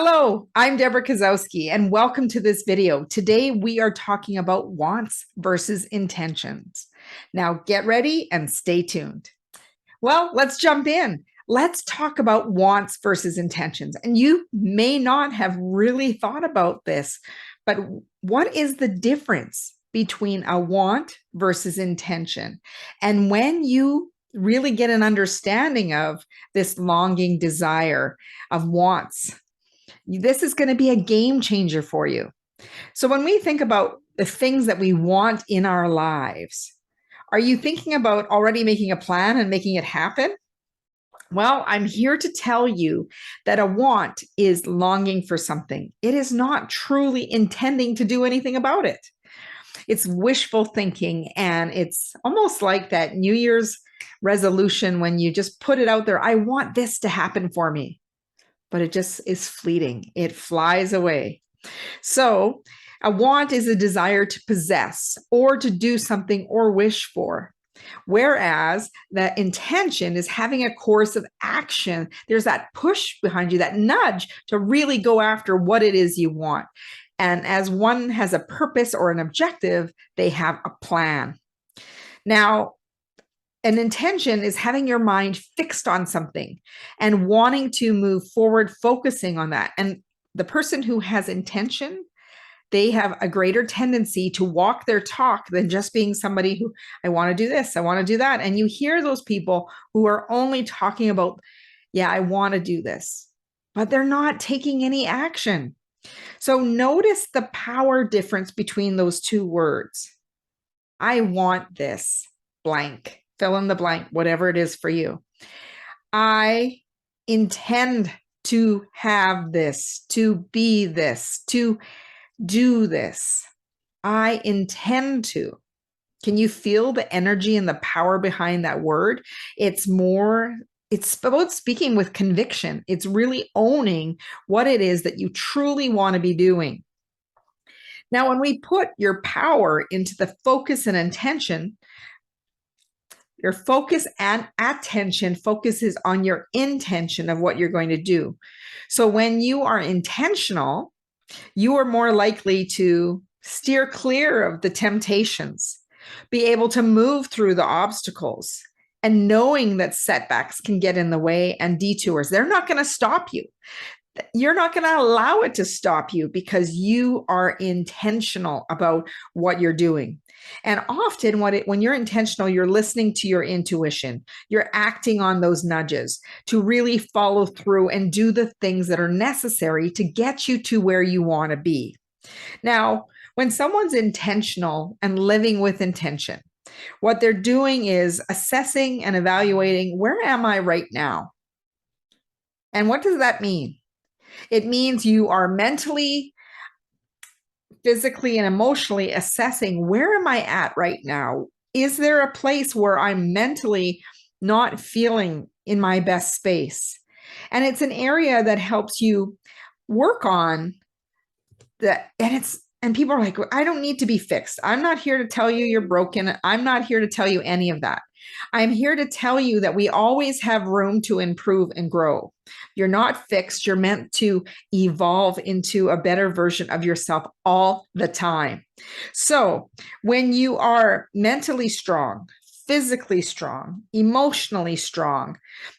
Hello, I'm Debra Kasowski, and welcome to this video. Today, we are talking about wants versus intentions. Now, get ready and stay tuned. Well, let's jump in. Let's talk about wants versus intentions. And you may not have really thought about this, but what is the difference between a want versus intention? And when you really get an understanding of this longing desire of wants, this is going to be a game changer for you. So when we think about the things that we want in our lives, are you thinking about already making a plan and making it happen? Well, I'm here to tell you that a want is longing for something. It is not truly intending to do anything about it. It's wishful thinking, and it's almost like that New Year's resolution when you just put it out there, I want this to happen for me. But it just is fleeting. It flies away. So a want is a desire to possess or to do something or wish for. Whereas the intention is having a course of action. There's that push behind you, that nudge to really go after what it is you want. And as one has a purpose or an objective, they have a plan. Now, an intention is having your mind fixed on something and wanting to move forward, focusing on that. And the person who has intention, they have a greater tendency to walk their talk than just being somebody who, I want to do this, I want to do that. And you hear those people who are only talking about, yeah, I want to do this, but they're not taking any action. So notice the power difference between those two words. I want this blank. Fill in the blank, whatever it is for you. I intend to have this, to be this, to do this. I intend to. Can you feel the energy and the power behind that word? It's about speaking with conviction. It's really owning what it is that you truly want to be doing. Now, when we put your power into the focus and intention, your focus and attention focuses on your intention of what you're going to do. So when you are intentional, you are more likely to steer clear of the temptations, be able to move through the obstacles, and knowing that setbacks can get in the way and detours. They're not going to stop you. You're not going to allow it to stop you because you are intentional about what you're doing. And often when you're intentional, you're listening to your intuition. You're acting on those nudges to really follow through and do the things that are necessary to get you to where you want to be. Now, when someone's intentional and living with intention, what they're doing is assessing and evaluating, where am I right now? And what does that mean? It means you are mentally, physically, and emotionally assessing, where am I at right now? Is there a place where I'm mentally not feeling in my best space? And it's an area that helps you work on that. And people are like, I don't need to be fixed. I'm not here to tell you you're broken. I'm not here to tell you any of that. I'm here to tell you that we always have room to improve and grow. You're not fixed. You're meant to evolve into a better version of yourself all the time. So when you are mentally strong, physically strong, emotionally strong,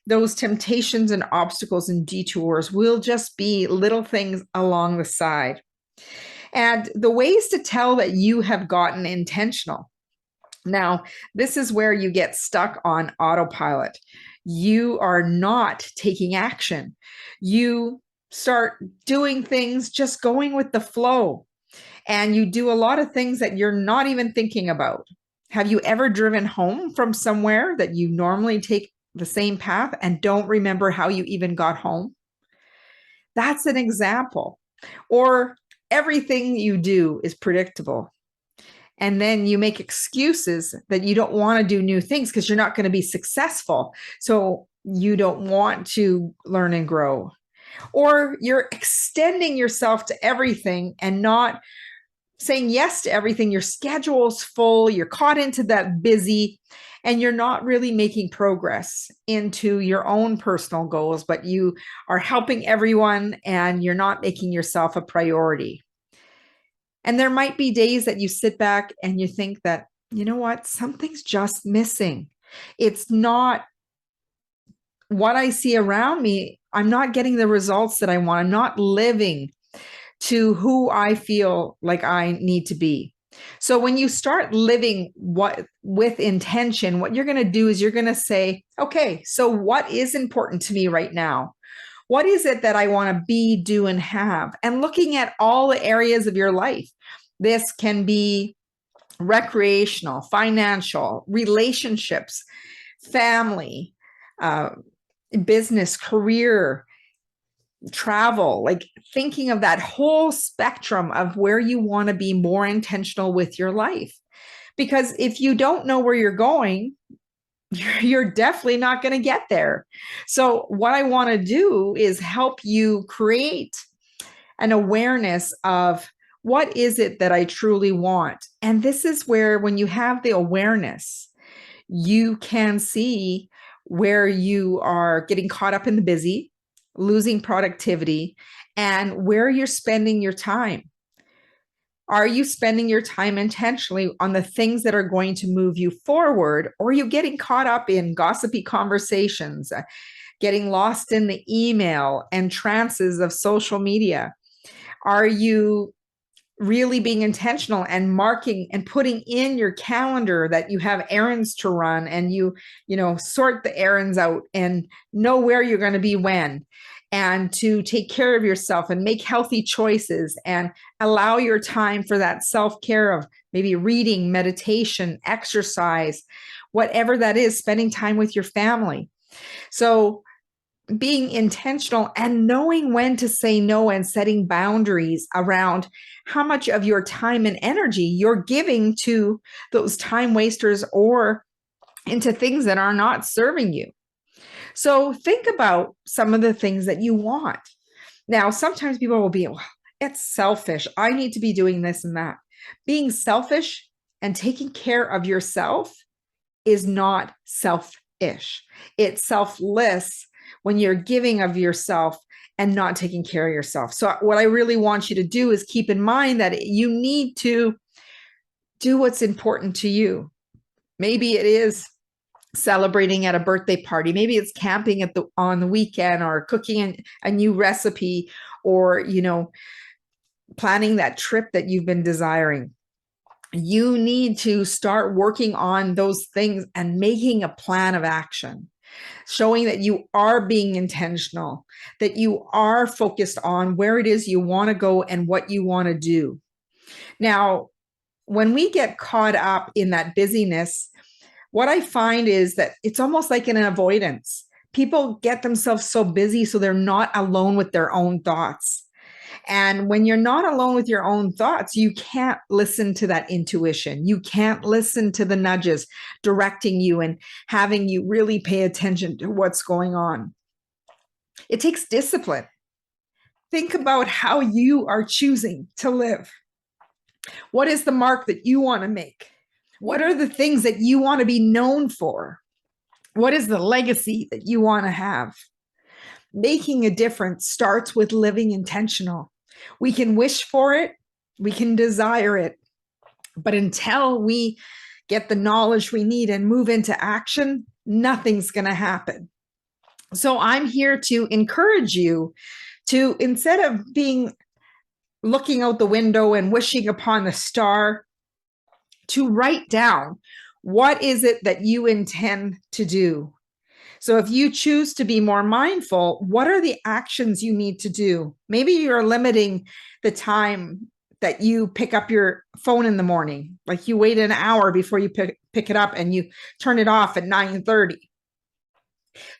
those temptations and obstacles and detours will just be little things along the side. And the ways to tell that you have gotten intentional. Now, this is where you get stuck on autopilot. You are not taking action. You start doing things, just going with the flow. And you do a lot of things that you're not even thinking about. Have you ever driven home from somewhere that you normally take the same path and don't remember how you even got home? That's an example. Or everything you do is predictable. And then you make excuses that you don't want to do new things because you're not going to be successful. So you don't want to learn and grow. Or you're extending yourself to everything and not saying yes to everything. Your schedule's full, you're caught into that busy, and you're not really making progress into your own personal goals, but you are helping everyone and you're not making yourself a priority. And there might be days that you sit back and you think that, you know what, something's just missing. It's not what I see around me. I'm not getting the results that I want. I'm not living to who I feel like I need to be. So when you start living with intention, what you're going to do is you're going to say, okay, so what is important to me right now? What is it that I want to be, do, and have? And looking at all the areas of your life. This can be recreational, financial, relationships, family, business, career, travel, like thinking of that whole spectrum of where you want to be more intentional with your life. Because if you don't know where you're going, you're definitely not going to get there. So what I want to do is help you create an awareness of what is it that I truly want. And this is where, when you have the awareness, you can see where you are getting caught up in the busy, losing productivity, and where you're spending your time. Are you spending your time intentionally on the things that are going to move you forward, or are you getting caught up in gossipy conversations, getting lost in the email and trances of social media? Are you really being intentional and marking and putting in your calendar that you have errands to run, and you sort the errands out and know where you're going to be when, and to take care of yourself and make healthy choices and allow your time for that self-care of maybe reading, meditation, exercise, whatever that is, spending time with your family. So being intentional and knowing when to say no and setting boundaries around how much of your time and energy you're giving to those time wasters or into things that are not serving you. So think about some of the things that you want. Now, sometimes people will be, well, it's selfish. I need to be doing this and that. Being selfish and taking care of yourself is not selfish. It's selfless when you're giving of yourself and not taking care of yourself. So what I really want you to do is keep in mind that you need to do what's important to you. Maybe it is celebrating at a birthday party. Maybe it's camping on the weekend, or cooking a new recipe, or, planning that trip that you've been desiring. You need to start working on those things and making a plan of action, showing that you are being intentional, that you are focused on where it is you want to go and what you want to do. Now, when we get caught up in that busyness, what I find is that it's almost like an avoidance. People get themselves so busy so they're not alone with their own thoughts. And when you're not alone with your own thoughts, you can't listen to that intuition. You can't listen to the nudges directing you and having you really pay attention to what's going on. It takes discipline. Think about how you are choosing to live. What is the mark that you want to make? What are the things that you want to be known for? What is the legacy that you want to have? Making a difference starts with living intentional. We can wish for it, we can desire it, but until we get the knowledge we need and move into action, nothing's going to happen. So I'm here to encourage you to, instead of looking out the window and wishing upon the star, to write down what is it that you intend to do. So if you choose to be more mindful, what are the actions you need to do? Maybe you're limiting the time that you pick up your phone in the morning. Like you wait an hour before you pick it up, and you turn it off at 9:30.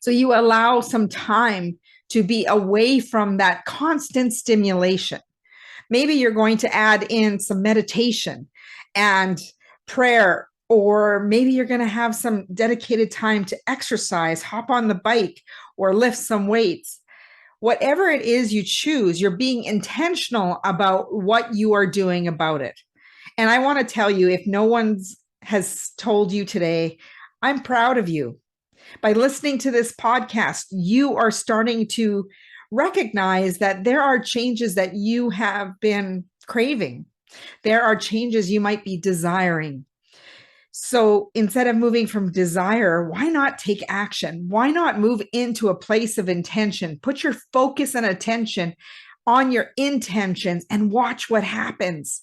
So you allow some time to be away from that constant stimulation. Maybe you're going to add in some meditation and prayer, or maybe you're going to have some dedicated time to exercise, hop on the bike, or lift some weights. Whatever it is you choose, you're being intentional about what you are doing about it. And I want to tell you, if no one's has told you today, I'm proud of you. By listening to this podcast, you are starting to recognize that there are changes that you have been craving. There are changes you might be desiring. So instead of moving from desire, why not take action? Why not move into a place of intention? Put your focus and attention on your intentions and watch what happens.